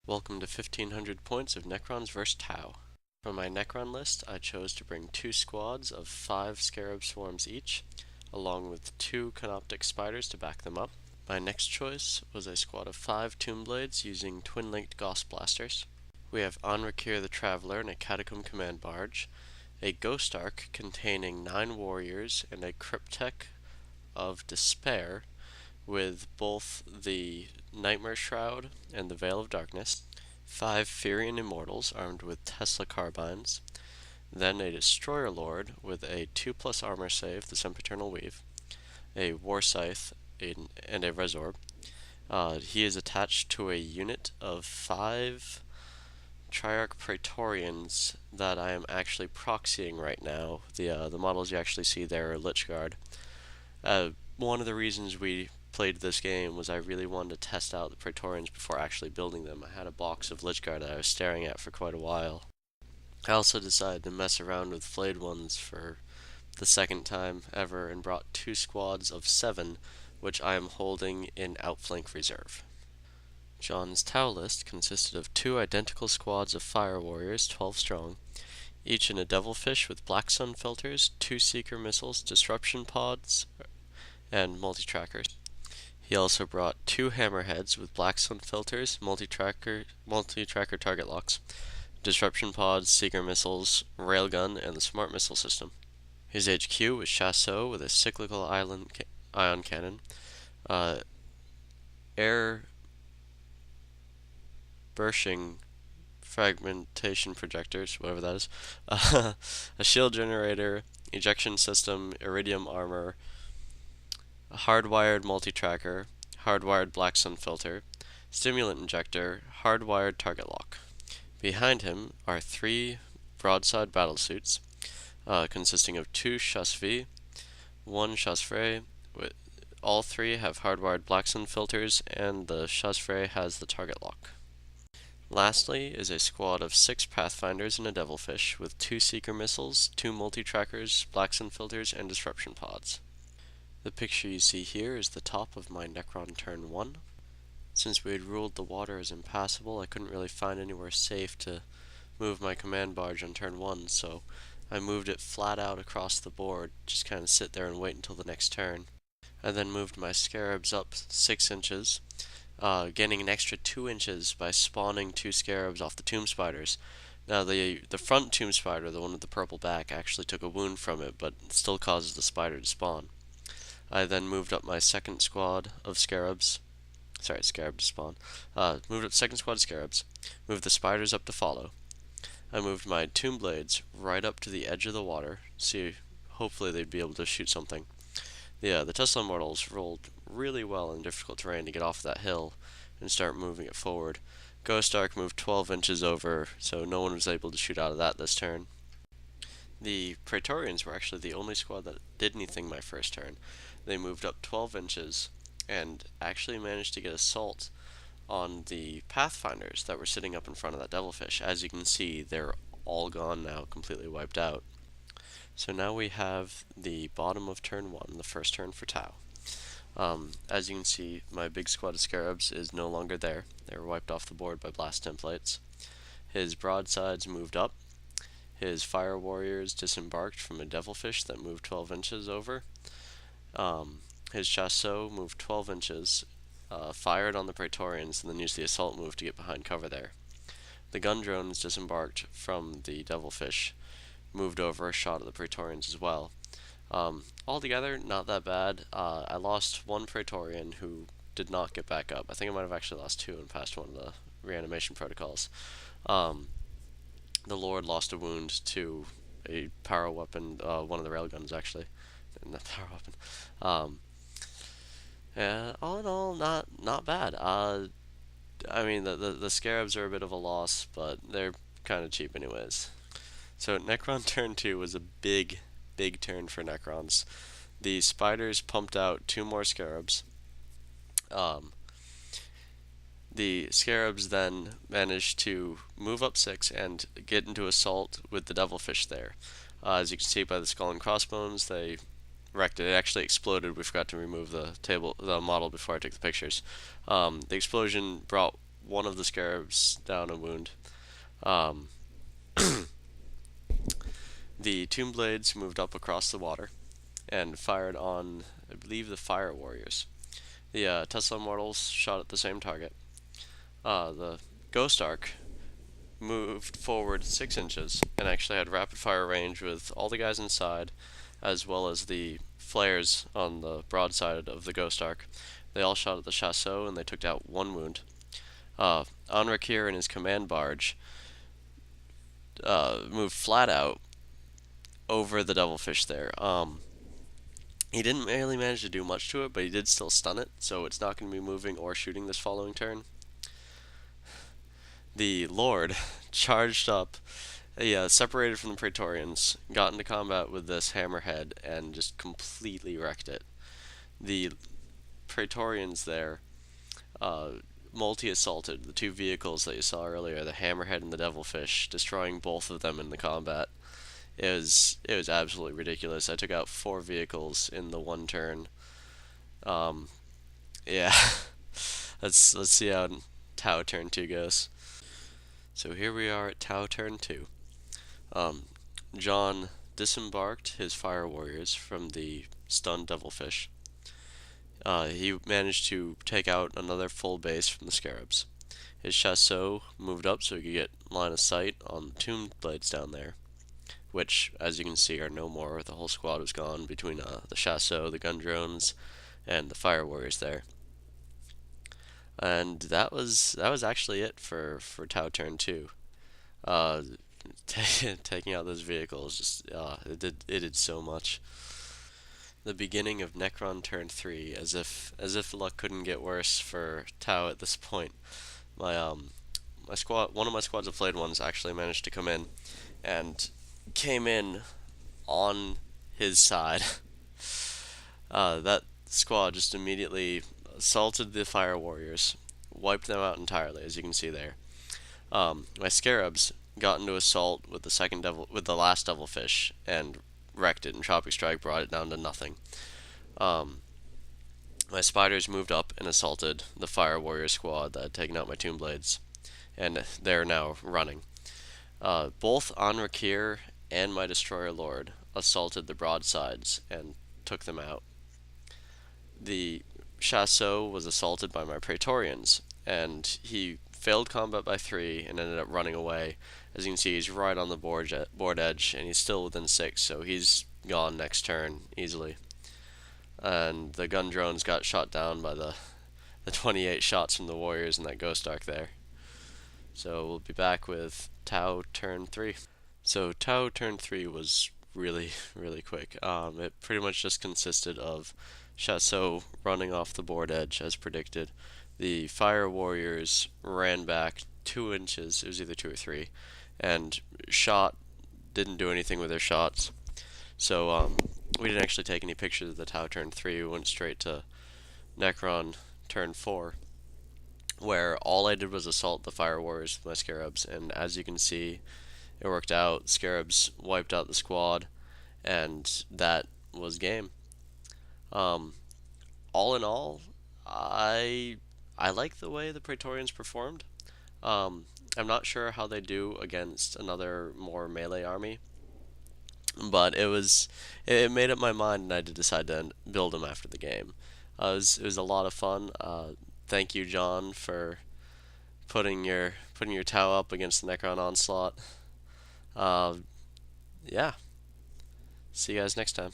Welcome to 1500 points of Necrons vs. Tau. For my Necron list, I chose to bring 2 squads of 5 Scarab Swarms each, along with 2 Canoptic Spiders to back them up. My next choice was a squad of 5 Tomb Blades using twin-linked Gauss Blasters. We have Anrakir the Traveler in a Catacomb Command Barge, a Ghost Ark containing 9 Warriors, and a Cryptek of Despair with both the Nightmare Shroud and the Veil of Darkness, 5 Furion Immortals armed with Tesla Carbines, then a Destroyer Lord with a 2+ armor save, the Sempiternal Weave, a War Scythe, and a Resorb. He is attached to a unit of 5 Triarch Praetorians that I am actually proxying right now. The models you actually see there are Lich Guard. One of the reasons we played this game was I really wanted to test out the Praetorians before actually building them. I had a box of Lich Guard that I was staring at for quite a while. I also decided to mess around with Flayed Ones for the second time ever and brought 2 squads of 7, which I am holding in Outflank Reserve. John's Tau list consisted of 2 identical squads of Fire Warriors, 12 strong, each in a Devilfish with Black Sun filters, 2 Seeker missiles, Disruption pods, and multi-trackers. He also brought 2 Hammerheads with Black Sun filters, multi-tracker target locks, Disruption pods, Seeker missiles, Railgun, and the Smart Missile System. His HQ was Chasseau with a Cyclical Ion Cannon, Air Burshing Fragmentation Projectors, whatever that is, a Shield Generator, Ejection System, Iridium Armor, a hardwired multi-tracker, hardwired Black Sun filter, stimulant injector, hardwired target lock. Behind him are 3 broadside battlesuits, consisting of 2 Chassevy, 1 Chassefray. All 3 have hardwired Black Sun filters, and the Chassefray has the target lock. Lastly is a squad of 6 Pathfinders and a Devilfish with 2 Seeker missiles, 2 multi-trackers, Black Sun filters, and Disruption pods. The picture you see here is the top of my Necron turn 1. Since we had ruled the water as impassable, I couldn't really find anywhere safe to move my command barge on turn 1, so I moved it flat out across the board, just kind of sit there and wait until the next turn. I then moved my Scarabs up 6 inches, gaining an extra 2 inches by spawning 2 Scarabs off the Tomb Spiders. Now the front Tomb Spider, the one with the purple back, actually took a wound from it, but it still causes the spider to spawn. I then moved up my second squad of Scarabs. Scarab to spawn. Moved up second squad of Scarabs. Moved the spiders up to follow. I moved my Tomb Blades right up to the edge of the water. See, hopefully they'd be able to shoot something. The Tesla Immortals rolled really well in difficult terrain to get off that hill and start moving it forward. Ghost Ark moved 12 inches over, so no one was able to shoot out of that this turn. The Praetorians were actually the only squad that did anything my first turn. They moved up 12 inches and actually managed to get assault on the Pathfinders that were sitting up in front of that Devilfish. As you can see, they're all gone now, completely wiped out. So now we have the bottom of turn 1, the first turn for Tau. As you can see, my big squad of Scarabs is no longer there. They were wiped off the board by blast templates. His broadsides moved up. His Fire Warriors disembarked from a Devilfish that moved 12 inches over. His Chasseau moved 12 inches, fired on the Praetorians, and then used the assault move to get behind cover there. The gun drones disembarked from the Devilfish, moved over a shot at the Praetorians as well. Altogether, not that bad. I lost 1 Praetorian who did not get back up. I think I might have actually lost 2 and passed one of the reanimation protocols. The Lord lost a wound to a power weapon, one of the railguns actually, not power weapon. All in all, not bad. I mean, the Scarabs are a bit of a loss, but they're kind of cheap anyways. So Necron turn 2 was a big turn for Necrons. The Spiders pumped out 2 more Scarabs. The Scarabs then managed to move up 6 and get into assault with the Devilfish there. As you can see by the skull and crossbones, they wrecked it. It actually exploded. We forgot to remove the model before I took the pictures. The explosion brought one of the scarabs down a wound. Um, the Tomb Blades moved up across the water and fired on, I believe, the Fire Warriors. The Tesla Immortals shot at the same target. The Ghost Arc moved forward 6 inches and actually had rapid fire range with all the guys inside, as well as the flares on the broadside of the Ghost Arc. They all shot at the Chasseau and they took out 1 wound. Anrakir and his command barge moved flat out over the Devilfish there. He didn't really manage to do much to it, but he did still stun it, so it's not going to be moving or shooting this following turn. The Lord charged up, separated from the Praetorians, got into combat with this hammerhead, and just completely wrecked it. The Praetorians there multi-assaulted the 2 vehicles that you saw earlier, the hammerhead and the devilfish, destroying both of them in the combat. It was absolutely ridiculous. I took out 4 vehicles in the 1 turn. Um, yeah, let's see how Tau turn 2 goes. So here we are at Tau turn 2. Um, John disembarked his fire warriors from the stunned devilfish. He managed to take out another full base from the scarabs. His Chasseau moved up so he could get line of sight on the tomb blades down there, which, as you can see, are no more. The whole squad was gone between the Chasseau, the gun drones, and the fire warriors there. And that was actually it for Tau turn 2. Uh, taking out those vehicles, just it did so much. The beginning of Necron turn 3, as if luck couldn't get worse for Tau at this point. My my squad, one of my squads of played ones actually managed to come in and came in on his side. That squad just immediately assaulted the fire warriors, wiped them out entirely, as you can see there. My scarabs got into assault with the last devilfish, and wrecked it, and Tropic Strike brought it down to nothing. Um, my spiders moved up and assaulted the fire warrior squad that had taken out my tomb blades, and they're now running. Both Anrakir and my destroyer lord assaulted the broadsides and took them out. The Chasseau was assaulted by my Praetorians, and he failed combat by 3 and ended up running away. As you can see, he's right on the board edge, and he's still within 6, so he's gone next turn easily. And the gun drones got shot down by the 28 shots from the warriors in that ghost arc there. So we'll be back with Tau turn 3. So Tau turn 3 was really, really quick. It pretty much just consisted of Chasseau running off the board edge as predicted. The fire warriors ran back 2 inches, it was either 2 or 3, and didn't do anything with their shots. So we didn't actually take any pictures of the Tau turn 3, we went straight to Necron turn 4, where all I did was assault the fire warriors with my scarabs, and as you can see, it worked out. Scarabs wiped out the squad, and that was game. Um, all in all, I like the way the Praetorians performed. I'm not sure how they do against another more melee army, but it made up my mind, and I did decide to build them after the game. It was a lot of fun. Thank you, John, for putting your Tau up against the Necron onslaught. Uh, yeah. See you guys next time.